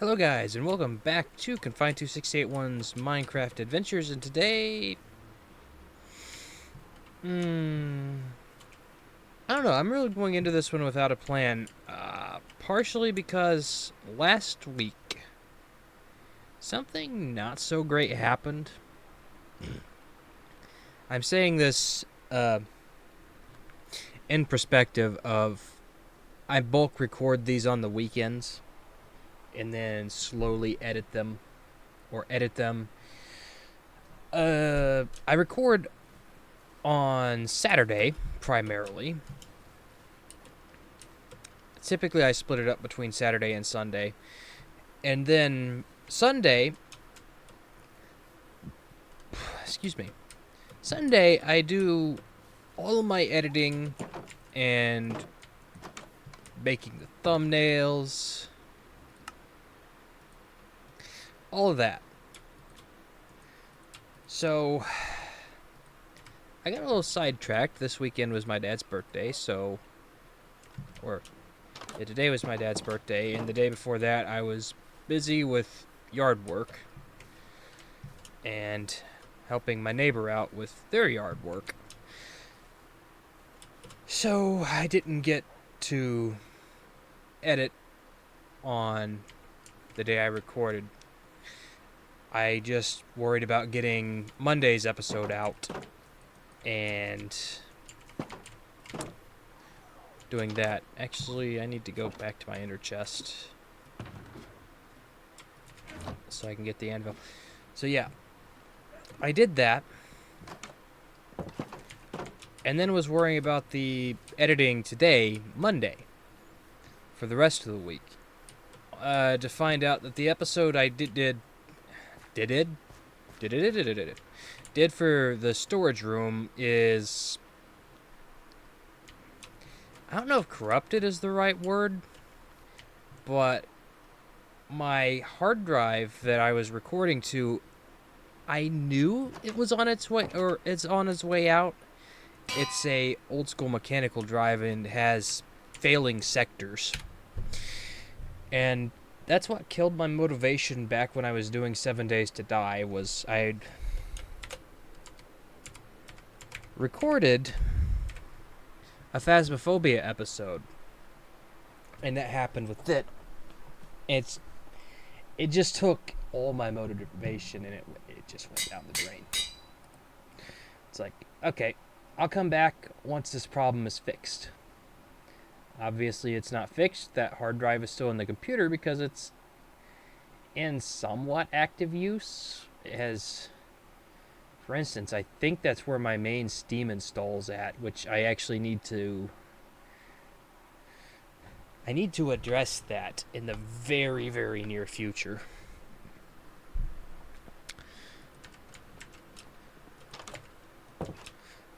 Hello guys, and welcome back to CT681's Minecraft Adventures, and today... I don't know, I'm really going into this one without a plan, partially because last week, something not so great happened. I'm saying this, in perspective of, I bulk record these on the weekends, and then slowly edit them. I record on Saturday, primarily. Typically, I split it up between Saturday and Sunday. And then Sunday, Sunday, I do all of my editing and making the thumbnails, all of that. So, I got a little sidetracked. This weekend was my dad's birthday, today was my dad's birthday, and the day before that I was busy with yard work and helping my neighbor out with their yard work. So I didn't get to edit on the day I recorded. I just worried about getting Monday's episode out and doing that. Actually, I need to go back to my inner chest so I can get the anvil. So yeah, I did that, and then was worrying about the editing today, Monday, for the rest of the week, to find out that the episode I did for the storage room is, I don't know if corrupted is the right word, but my hard drive that I was recording to, I knew it was on its way, or it's on its way out. It's a old school mechanical drive and has failing sectors. And that's what killed my motivation back when I was doing 7 Days to Die, was I'd recorded a Phasmophobia episode, and that happened with it. It just took all my motivation, and it just went down the drain. It's like, okay, I'll come back once this problem is fixed. Obviously, it's not fixed. That hard drive is still in the computer because it's in somewhat active use. It has, for instance, I think that's where my main Steam install's at, which I actually need to address that in the very, very near future.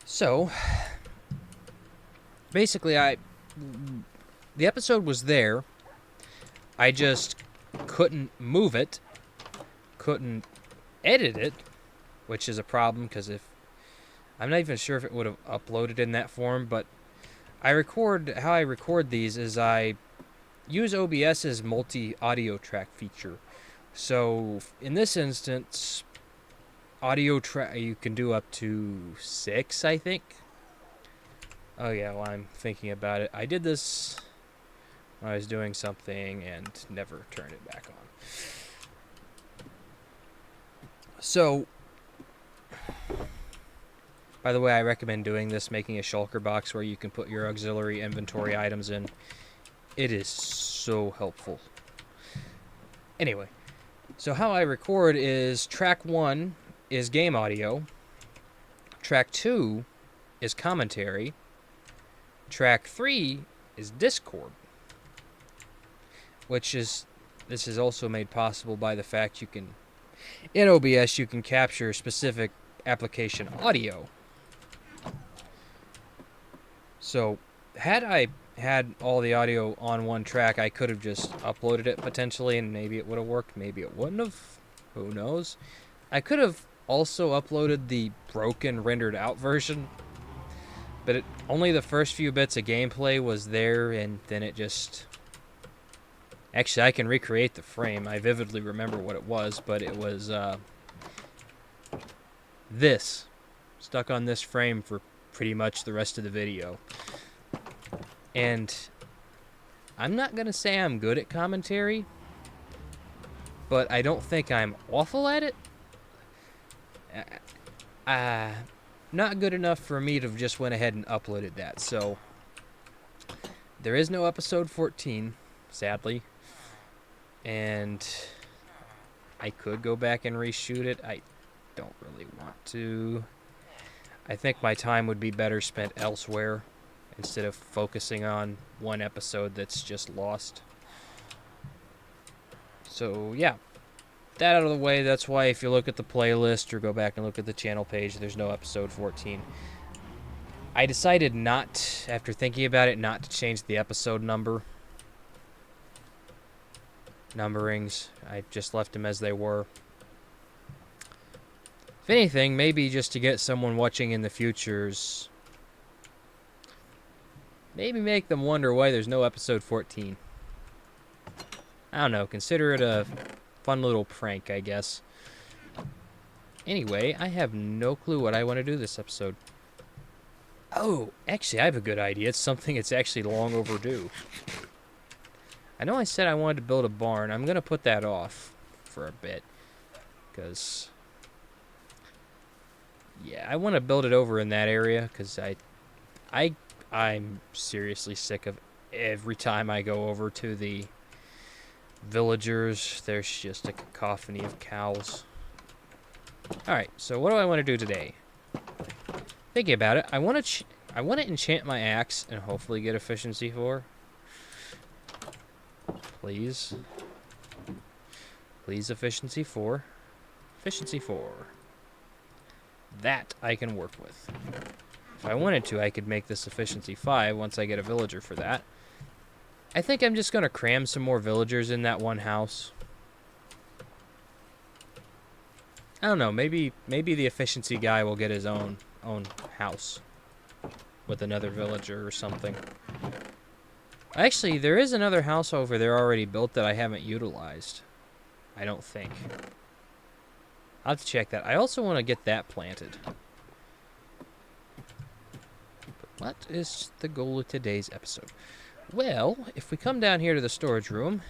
So, basically, the episode was there. I just couldn't move it, couldn't edit it, which is a problem, because I'm not even sure if it would have uploaded in that form, but how I record these is I use OBS's multi-audio track feature. So in this instance, audio track, you can do up to 6, I think. Oh yeah, well, I'm thinking about it. I did this when I was doing something and never turned it back on. So, by the way, I recommend doing this, making a shulker box where you can put your auxiliary inventory items in. It is so helpful. Anyway, so how I record is track 1 is game audio, track 2 is commentary, track 3 is Discord, this is also made possible by the fact in OBS you can capture specific application audio. So, had I had all the audio on one track, I could have just uploaded it potentially, and maybe it would have worked, maybe it wouldn't have, who knows. I could have also uploaded the broken rendered out version, but only the first few bits of gameplay was there, and then it just Actually, I can recreate the frame. I vividly remember what it was, but it was this. Stuck on this frame for pretty much the rest of the video. And I'm not going to say I'm good at commentary, but I don't think I'm awful at it. Not good enough for me to have just went ahead and uploaded that. So there is no episode 14, sadly. And I could go back and reshoot it. I don't really want to. I think my time would be better spent elsewhere instead of focusing on one episode that's just lost. So, yeah. That out of the way, that's why if you look at the playlist or go back and look at the channel page, there's no episode 14. I decided not, after thinking about it, not to change the episode numberings. I just left them as they were. If anything, maybe just to get someone watching in the futures, maybe make them wonder why there's no episode 14. I don't know, consider it a fun little prank, I guess. Anyway, I have no clue what I want to do this episode. Oh, actually, I have a good idea. It's something that's actually long overdue. I know I said I wanted to build a barn. I'm going to put that off for a bit. Because, yeah, I want to build it over in that area. Because I'm seriously sick of every time I go over to the villagers. There's just a cacophony of cows. Alright, so what do I want to do today? Thinking about it, I want to enchant my axe and hopefully get efficiency 4. Please. Please, efficiency 4. Efficiency 4. That I can work with. If I wanted to, I could make this efficiency 5 once I get a villager for that. I think I'm just going to cram some more villagers in that one house. I don't know, maybe the efficiency guy will get his own house with another villager or something. Actually, there is another house over there already built that I haven't utilized. I don't think. I'll have to check that. I also want to get that planted. But what is the goal of today's episode? Well, if we come down here to the storage room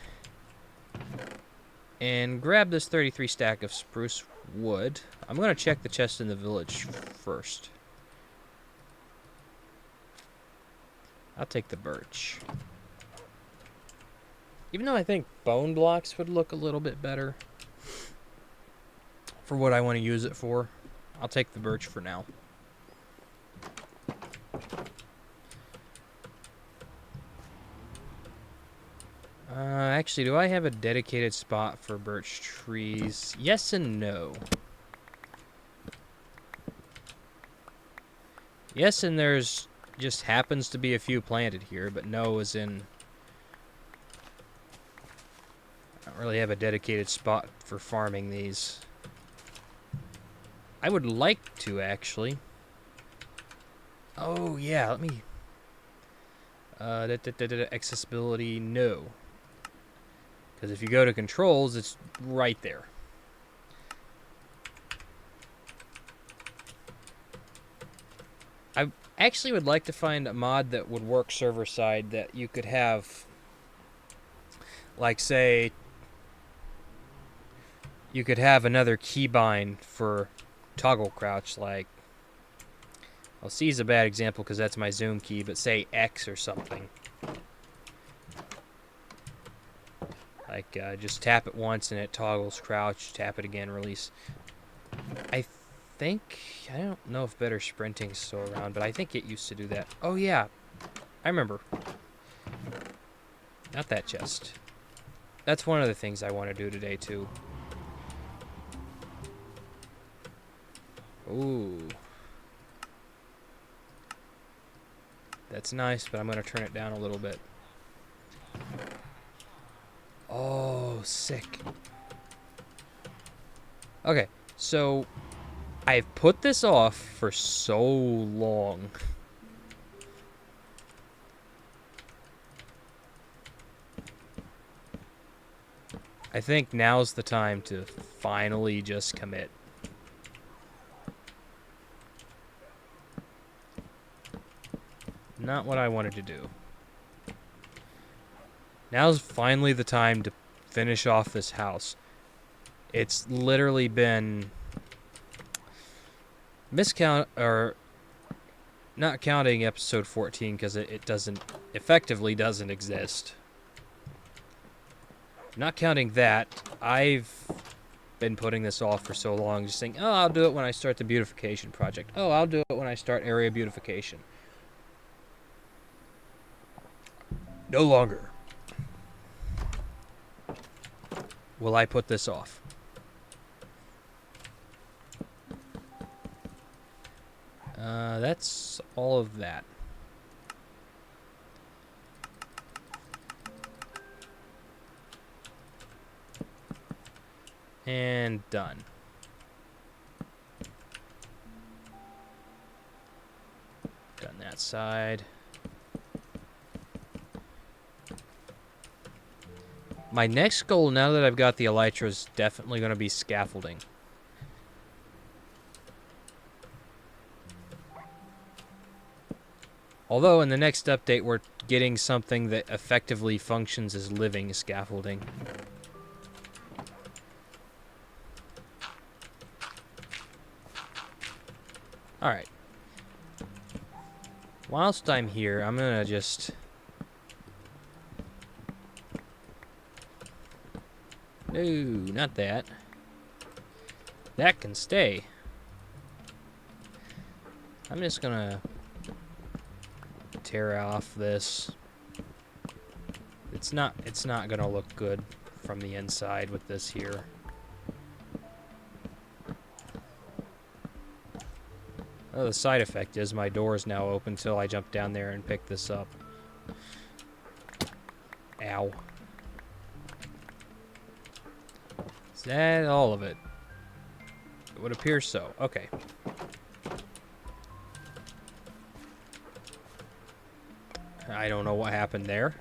and grab this 33 stack of spruce wood, I'm going to check the chest in the village first. I'll take the birch. Even though I think bone blocks would look a little bit better for what I want to use it for, I'll take the birch for now. Actually, do I have a dedicated spot for birch trees? Yes and no. Yes, and there's just happens to be a few planted here, but no as in I don't really have a dedicated spot for farming these. I would like to, actually. Oh, yeah, let me... accessibility, no. Because if you go to controls, it's right there. I actually would like to find a mod that would work server-side that you could have, like, say, you could have another keybind for toggle crouch, like, well, C is a bad example because that's my zoom key, but say X or something. Like, just tap it once and it toggles crouch, tap it again, release. I don't know if better sprinting's still around, but I think it used to do that. Oh, yeah. I remember. Not that chest. That's one of the things I want to do today, too. Ooh. That's nice, but I'm going to turn it down a little bit. Oh, sick. Okay, so I've put this off for so long. I think now's the time to finally just commit. Not what I wanted to do. Now's finally the time to finish off this house. It's literally been not counting episode 14 because it effectively doesn't exist. Not counting that, I've been putting this off for so long, just saying, oh, I'll do it when I start the beautification project. Oh, I'll do it when I start area beautification. No longer will I put this off. That's all of that. And done. Done that side. My next goal, now that I've got the elytra, is definitely going to be scaffolding. Although in the next update, we're getting something that effectively functions as living scaffolding. Alright. Whilst I'm here, I'm going to just... No, not that. That can stay. I'm just going to tear off this. It's not going to look good from the inside with this here. Oh, the side effect is my door is now open till I jump down there and pick this up. Ow. Is that all of it? It would appear so. Okay. I don't know what happened there.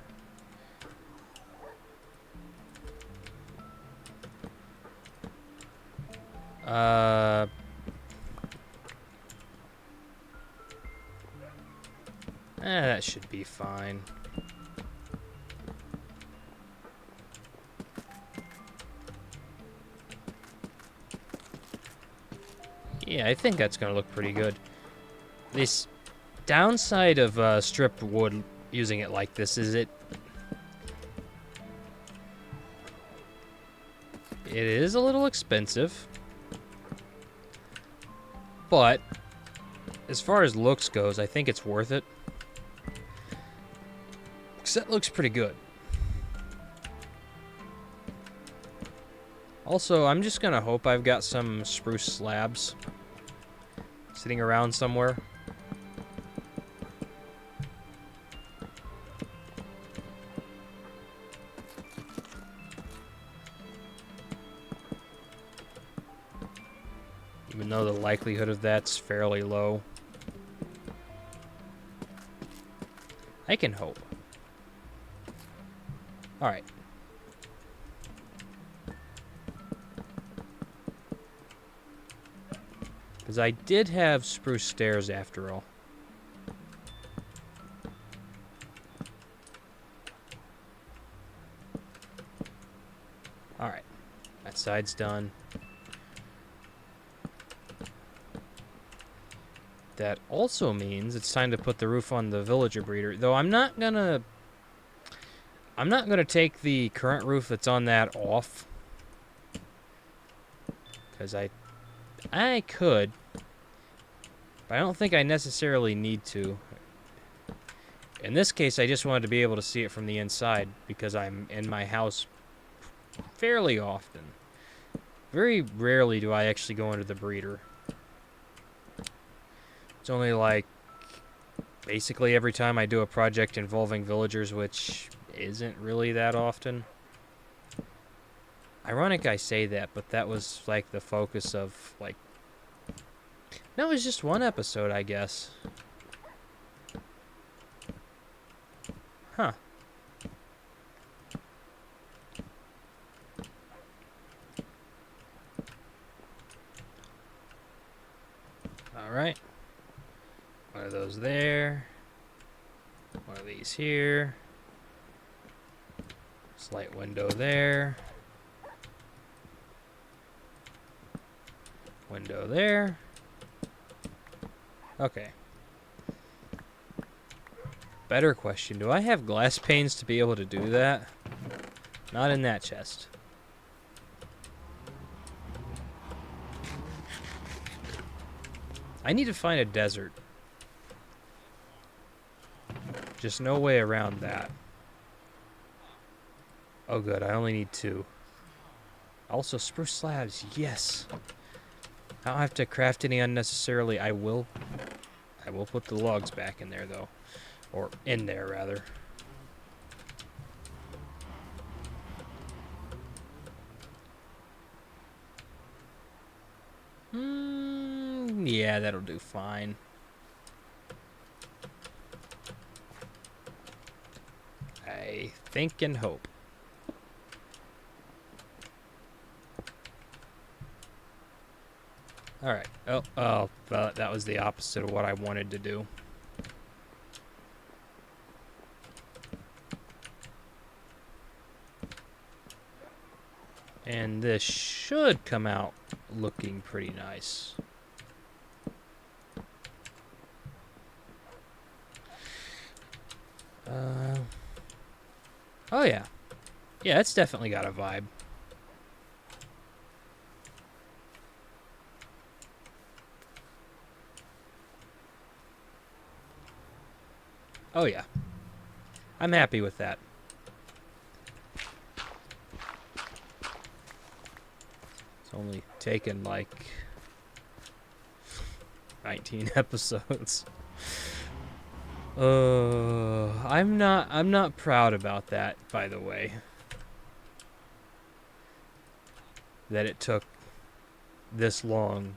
That should be fine. Yeah, I think that's gonna look pretty good. This downside of stripped wood, using it like this, is it is a little expensive, but as far as looks goes, I think it's worth it. Because that looks pretty good. Also, I'm just gonna hope I've got some spruce slabs sitting around somewhere. Even though the likelihood of that's fairly low. I can hope. Alright. Because I did have spruce stairs after all. Alright. That side's done. That also means it's time to put the roof on the villager breeder. Though I'm not gonna take the current roof that's on that off. Because I could, but I don't think I necessarily need to. In this case, I just wanted to be able to see it from the inside because I'm in my house fairly often. Very rarely do I actually go into the breeder. It's only like basically every time I do a project involving villagers, which isn't really that often. Ironic I say that, but that was like the focus of like... No, it was just one episode, I guess. Huh. windows there. One of these here. Slight window there. Window there. Okay. Better question. Do I have glass panes to be able to do that? Not in that chest. I need to find a desert. Just no way around that. Oh good, I only need 2. Also, spruce slabs, yes. I don't have to craft any unnecessarily. I will put the logs back in there though. Or in there rather. Yeah, that'll do fine. I think and hope. Alright. Oh, that was the opposite of what I wanted to do. And this should come out looking pretty nice. Oh yeah. Yeah, it's definitely got a vibe. Oh yeah. I'm happy with that. It's only taken like 19 episodes. I'm not proud about that, by the way. That it took this long.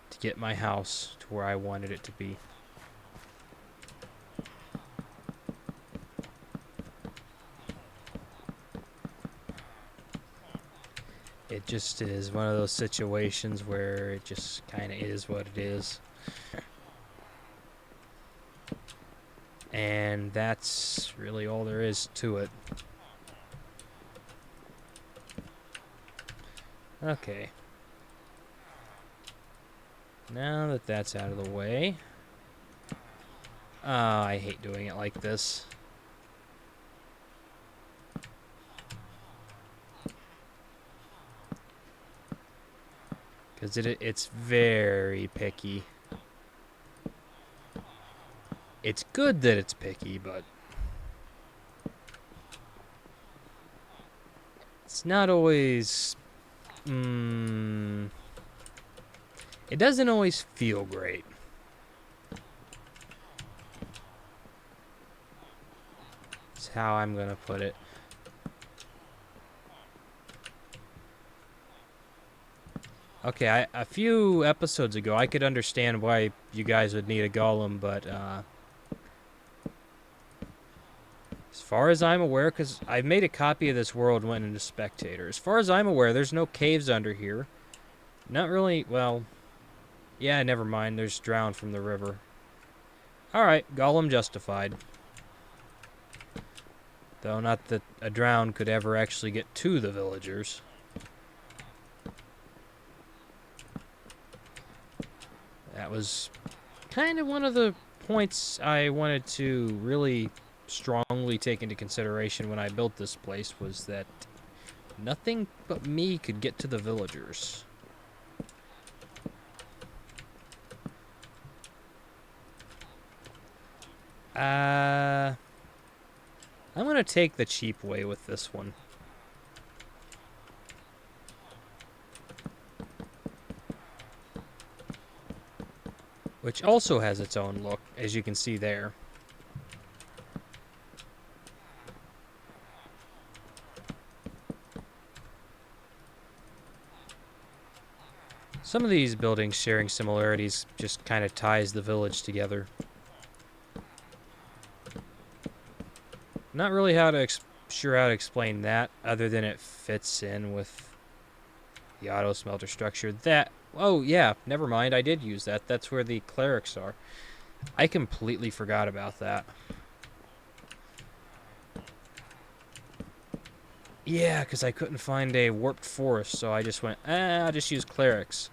To get my house to where I wanted it to be. It just is one of those situations where it just kind of is what it is. And that's really all there is to it. Okay. Now that that's out of the way. Oh, I hate doing it like this. Because it's very picky. It's good that it's picky, but it's not always... it doesn't always feel great. That's how I'm gonna put it. Okay, a few episodes ago, I could understand why you guys would need a golem, but as far as I'm aware, because I've made a copy of this world and went into Spectator. As far as I'm aware, there's no caves under here. Not really, well, yeah, never mind. There's drown from the river. Alright, golem justified. Though not that a drown could ever actually get to the villagers. That was kind of one of the points I wanted to really strongly take into consideration when I built this place, was that nothing but me could get to the villagers. I'm gonna take the cheap way with this one. Which also has its own look, as you can see there. Some of these buildings sharing similarities just kind of ties the village together. Not really sure how to explain that, other than it fits in with The auto smelter structure. That... Oh, yeah. Never mind. I did use that. That's where the clerics are. I completely forgot about that. Yeah, because I couldn't find a warped forest, so I just went, I'll just use clerics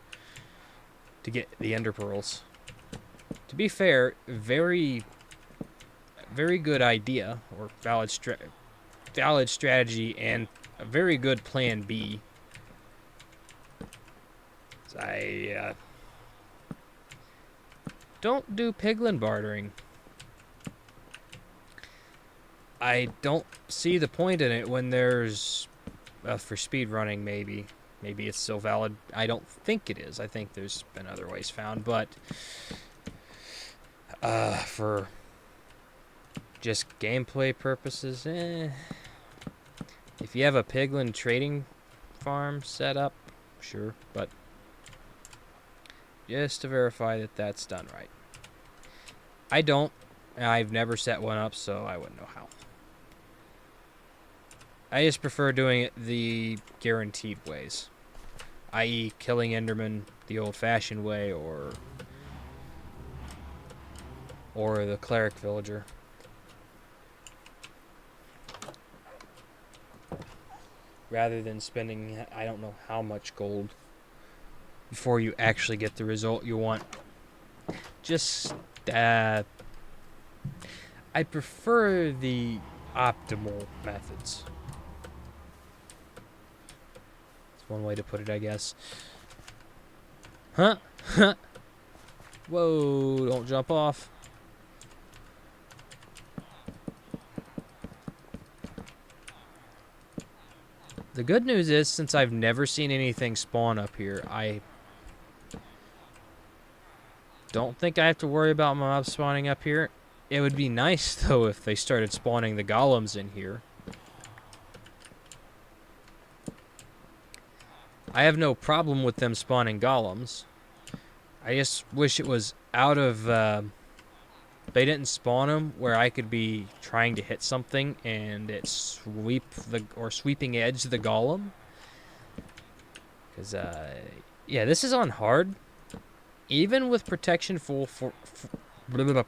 to get the ender pearls. To be fair, very good idea, or valid strategy, and a very good plan B. I don't do piglin bartering. I don't see the point in it when there's... for speed running, maybe. Maybe it's still valid. I don't think it is. I think there's been other ways found, but... for just gameplay purposes, if you have a piglin trading farm set up, sure, but... just to verify that that's done right. I don't. I've never set one up, so I wouldn't know how. I just prefer doing it the guaranteed ways, i.e. killing Enderman the old-fashioned way, or the cleric villager. Rather than spending I don't know how much gold before you actually get the result you want. Just, I prefer the optimal methods. That's one way to put it, I guess. Huh? Whoa, don't jump off. The good news is, since I've never seen anything spawn up here, I don't think I have to worry about mobs spawning up here. It would be nice, though, if they started spawning the golems in here. I have no problem with them spawning golems. I just wish it was out of... they didn't spawn them where I could be trying to hit something and it sweeping edge the golem. Because, yeah, this is on hard. Even with protection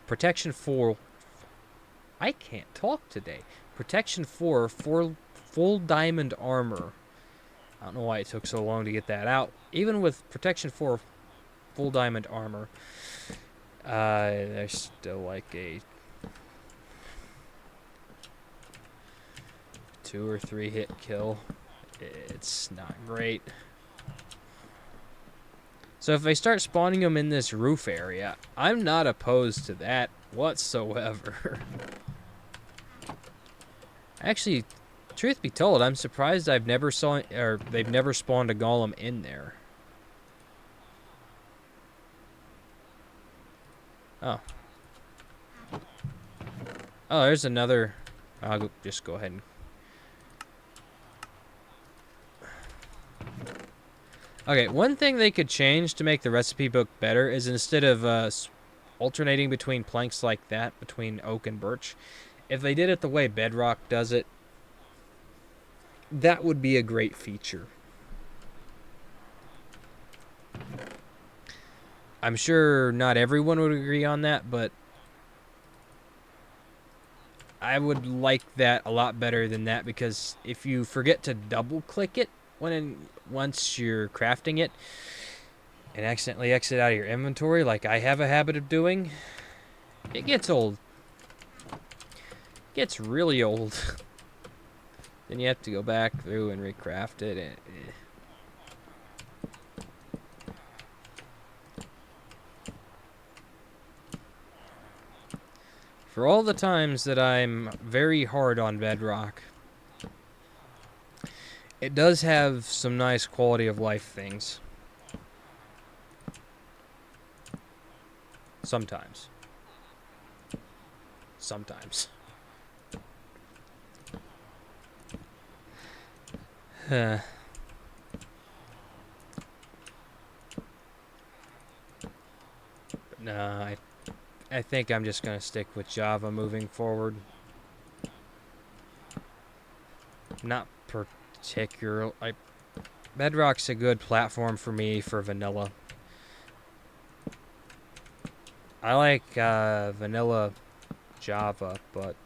protection 4, I can't talk today. Protection 4 full diamond armor. I don't know why it took so long to get that out. Even with protection 4 full diamond armor, there's still like a 2 or 3 hit kill. It's not great. So if they start spawning them in this roof area, I'm not opposed to that whatsoever. Actually, truth be told, I'm surprised they've never spawned a golem in there. Oh. Oh, there's another. I'll just go ahead and... Okay, one thing they could change to make the recipe book better is instead of alternating between planks like that, between oak and birch, if they did it the way Bedrock does it, that would be a great feature. I'm sure not everyone would agree on that, but I would like that a lot better than that, because if you forget to double-click it once you're crafting it and accidentally exit out of your inventory, like I have a habit of doing, it gets old. It gets really old. Then you have to go back through and recraft it. And, For all the times that I'm very hard on Bedrock, it does have some nice quality of life things. Sometimes. Sometimes. No, I think I'm just going to stick with Java moving forward. Not particular. Bedrock's a good platform for me for vanilla. I like vanilla Java, but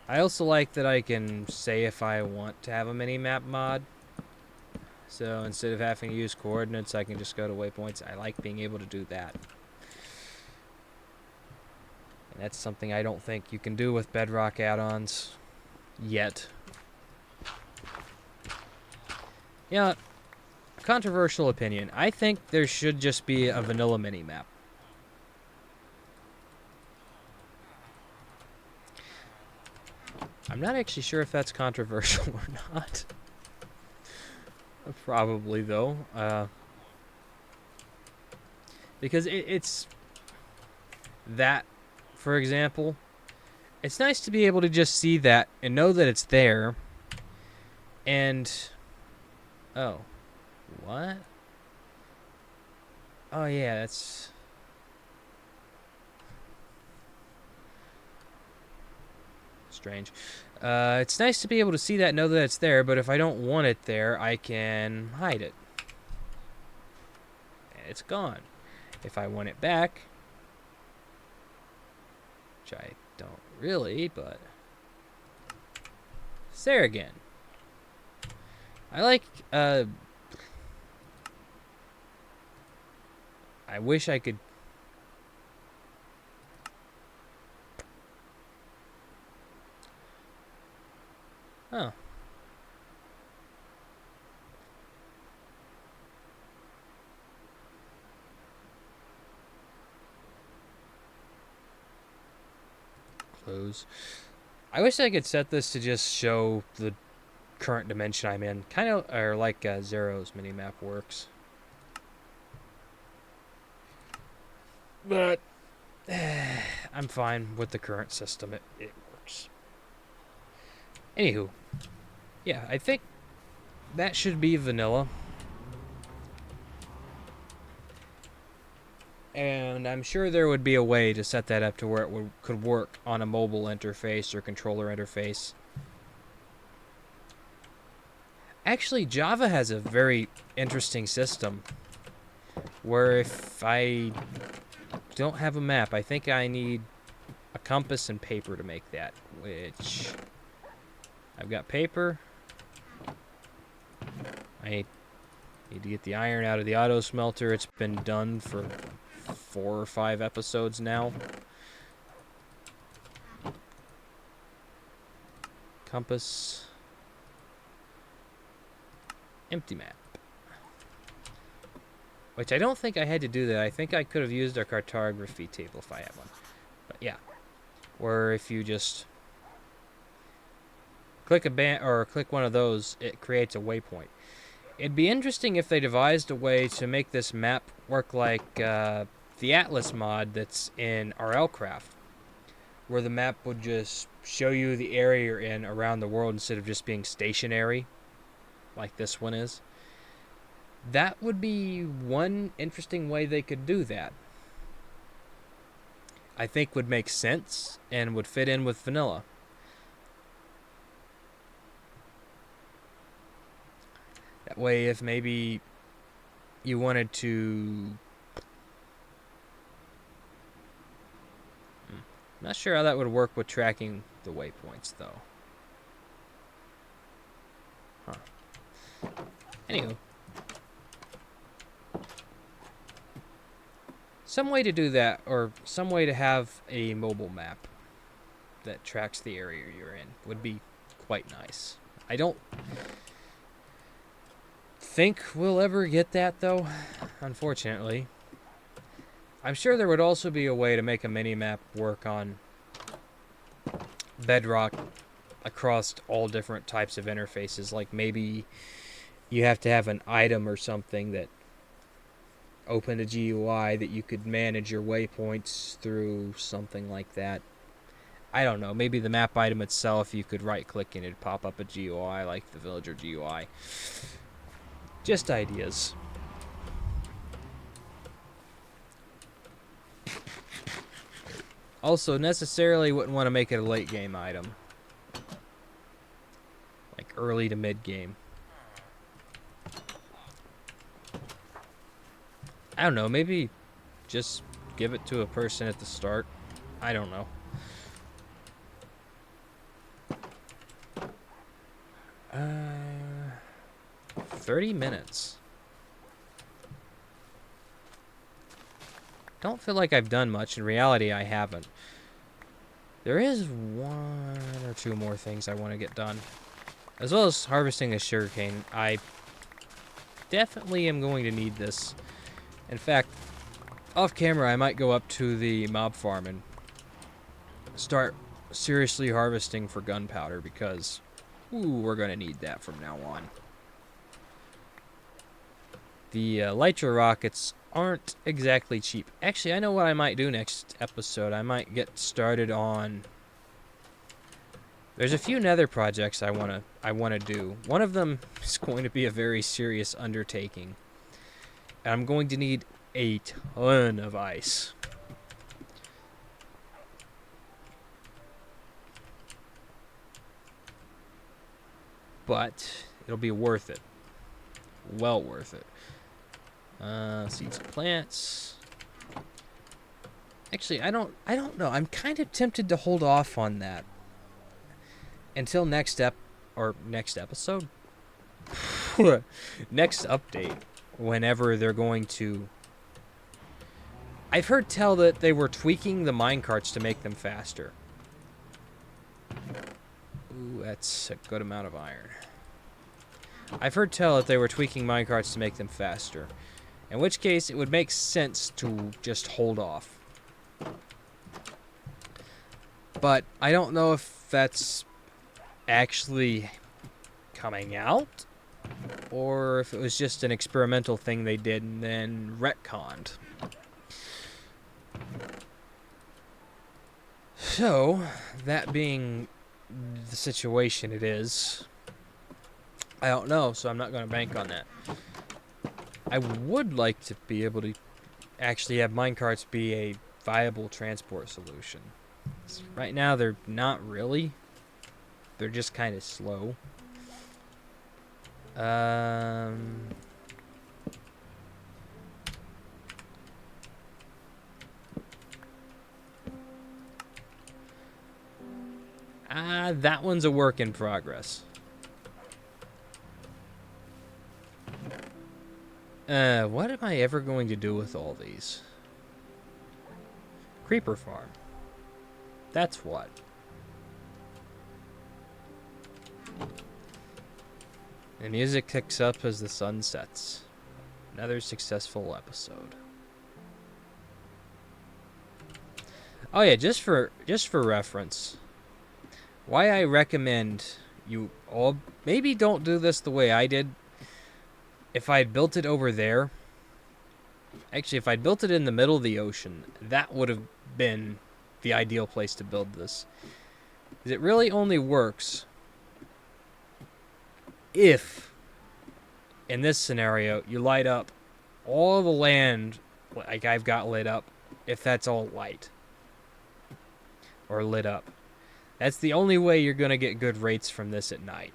I also like that I can say if I want to have a mini-map mod. So instead of having to use coordinates, I can just go to waypoints. I like being able to do that. And that's something I don't think you can do with Bedrock add-ons yet. Yeah, controversial opinion. I think there should just be a vanilla mini-map. I'm not actually sure if that's controversial or not. Probably, though. Because it's that, for example. It's nice to be able to just see that and know that it's there. And... Oh. What? Oh, yeah, that's... strange. It's nice to be able to see that and know that it's there, but if I don't want it there, I can hide it. And it's gone. If I want it back, which I don't really, but it's there again. I like, I wish I could... Oh. Close. I wish I could set this to just show the current dimension I'm in. Kind of, or like Zero's minimap works. But I'm fine with the current system. It works. Anywho, yeah, I think that should be vanilla. And I'm sure there would be a way to set that up to where it could work on a mobile interface or controller interface. Actually, Java has a very interesting system where if I don't have a map, I think I need a compass and paper to make that, which I've got paper. I need to get the iron out of the auto smelter. It's been done for 4 or 5 episodes now. Compass. Empty map. Which I don't think I had to do that. I think I could have used our cartography table if I had one. But yeah. Where if you just click click one of those, it creates a waypoint. It'd be interesting if they devised a way to make this map work like the Atlas mod that's in RLCraft, where the map would just show you the area you're in around the world instead of just being stationary, like this one is. That would be one interesting way they could do that. I think would make sense and would fit in with vanilla. That way, if maybe you wanted to... I'm not sure how that would work with tracking the waypoints, though. Huh. Anywho. Some way to do that, or some way to have a mobile map that tracks the area you're in would be quite nice. I don't think we'll ever get that, though, unfortunately. I'm sure there would also be a way to make a mini-map work on Bedrock across all different types of interfaces. Like maybe you have to have an item or something that opened a GUI that you could manage your waypoints through, something like that. I don't know. Maybe the map item itself, you could right-click and it'd pop up a GUI like the Villager GUI. Just ideas. Also, necessarily wouldn't want to make it a late game item. Like early to mid game. I don't know, maybe just give it to a person at the start. I don't know. 30 minutes. Don't feel like I've done much. In reality, I haven't. There is one or two more things I want to get done. As well as harvesting the sugarcane. I definitely am going to need this. In fact, off camera, I might go up to the mob farm and start seriously harvesting for gunpowder because, ooh, we're going to need that from now on. The Lytra rockets aren't exactly cheap. Actually, I know what I might do next episode. I might get started on... There's a few nether projects I wanna do. One of them is going to be a very serious undertaking. And I'm going to need a ton of ice. But it'll be worth it. Well worth it. Seeds of plants. Actually, I don't know. I'm kind of tempted to hold off on that until next episode. Next update, whenever they're going to. I've heard tell that they were tweaking the minecarts to make them faster. Ooh, that's a good amount of iron. I've heard tell that they were tweaking minecarts to make them faster. In which case, it would make sense to just hold off. But I don't know if that's actually coming out, or if it was just an experimental thing they did and then retconned. So, that being the situation it is, I don't know, so I'm not going to bank on that. I would like to be able to actually have minecarts be a viable transport solution. Right now, they're not really. They're just kind of slow. That one's a work in progress. What am I ever going to do with all these? Creeper farm. That's what. The music kicks up as the sun sets. Another successful episode. Oh yeah, just for reference, why I recommend you all maybe don't do this the way I did. If I had built it over there, actually, if I'd built it in the middle of the ocean, that would have been the ideal place to build this. Because it really only works if, in this scenario, you light up all the land like I've got lit up, if that's all light. Or lit up. That's the only way you're going to get good rates from this at night.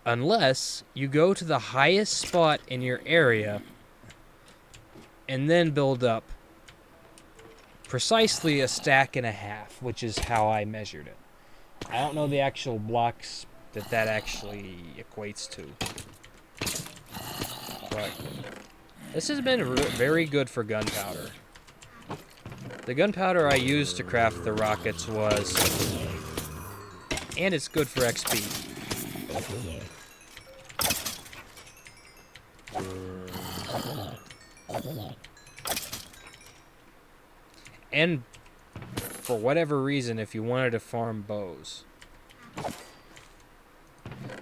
Unless you go to the highest spot in your area and then build up precisely a stack and a half, which is how I measured it. I don't know the actual blocks that actually equates to. But this has been very good for gunpowder. The gunpowder I used to craft the rockets was... And it's good for XP. And for whatever reason, if you wanted to farm bows.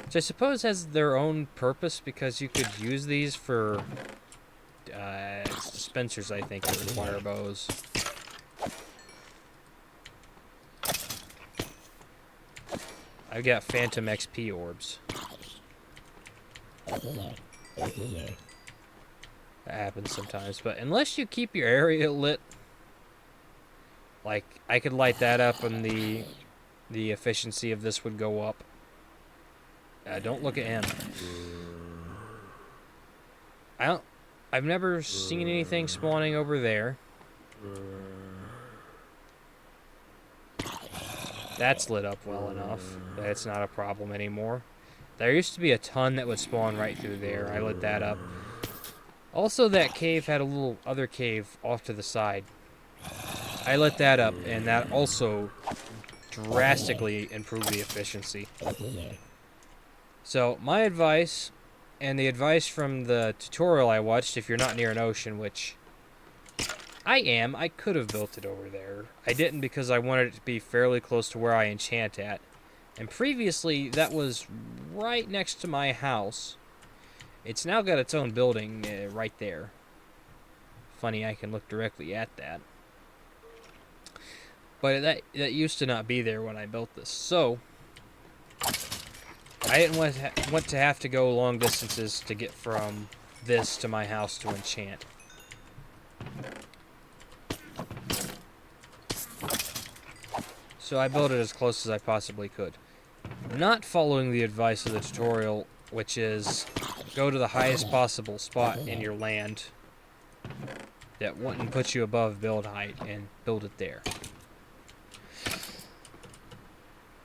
Which I suppose has their own purpose, because you could use these for dispensers, I think, that require bows. I've got phantom XP orbs. That happens sometimes, but unless you keep your area lit, like I could light that up in the the efficiency of this would go up. Don't look at him. I've never seen anything spawning over there. That's lit up well enough that it's not a problem anymore. There used to be a ton that would spawn right through there. I lit that up. Also, that cave had a little other cave off to the side. I lit that up, and that also drastically improved the efficiency. So, my advice, and the advice from the tutorial I watched, if you're not near an ocean, which I could have built it over there. I didn't because I wanted it to be fairly close to where I enchant at. And previously, that was right next to my house. It's now got its own building right there. Funny, I can look directly at that. But that used to not be there when I built this. So, I didn't want to have to go long distances to get from this to my house to enchant. So I built it as close as I possibly could. Not following the advice of the tutorial, which is go to the highest possible spot in your land that wouldn't put you above build height and build it there.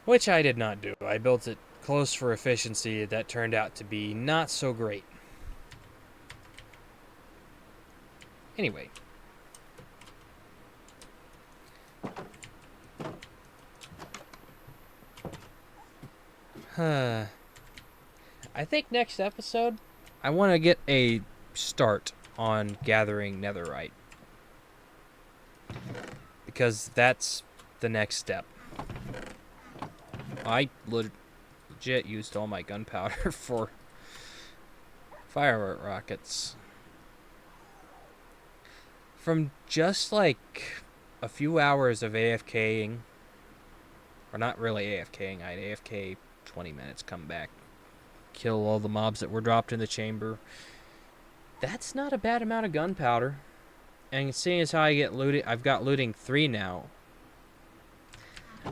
Which I did not do. I built it close for efficiency. That turned out to be not so great. Anyway. I think next episode, I want to get a start on gathering netherite. Because that's the next step. I legit used all my gunpowder for firework rockets. From just like a few hours of AFKing, or not really AFKing, I'd AFK 20 minutes, come back, kill all the mobs that were dropped in the chamber. That's not a bad amount of gunpowder. And seeing as how I get looted, I've got looting 3 now.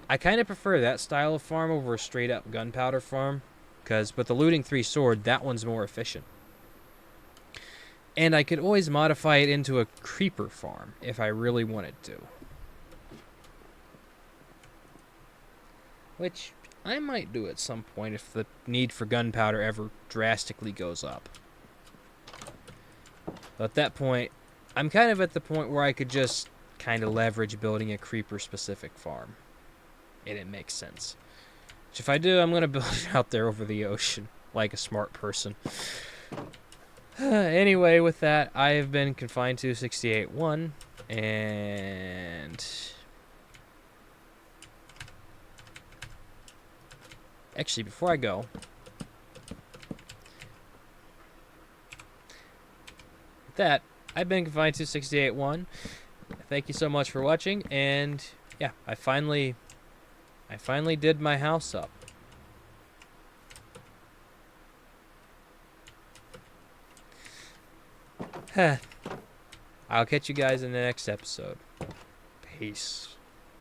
I kind of prefer that style of farm over a straight up gunpowder farm, because with the looting 3 sword, that one's more efficient. And I could always modify it into a creeper farm if I really wanted to. Which I might do at some point if the need for gunpowder ever drastically goes up. But at that point, I'm kind of at the point where I could just kind of leverage building a creeper-specific farm. And it makes sense. Which if I do, I'm going to build it out there over the ocean, like a smart person. Anyway, with that, I have been confined to 68.1, and actually, before I go, with that, I've been confined to 68.1. Thank you so much for watching, and yeah, I finally did my house up. I'll catch you guys in the next episode. Peace.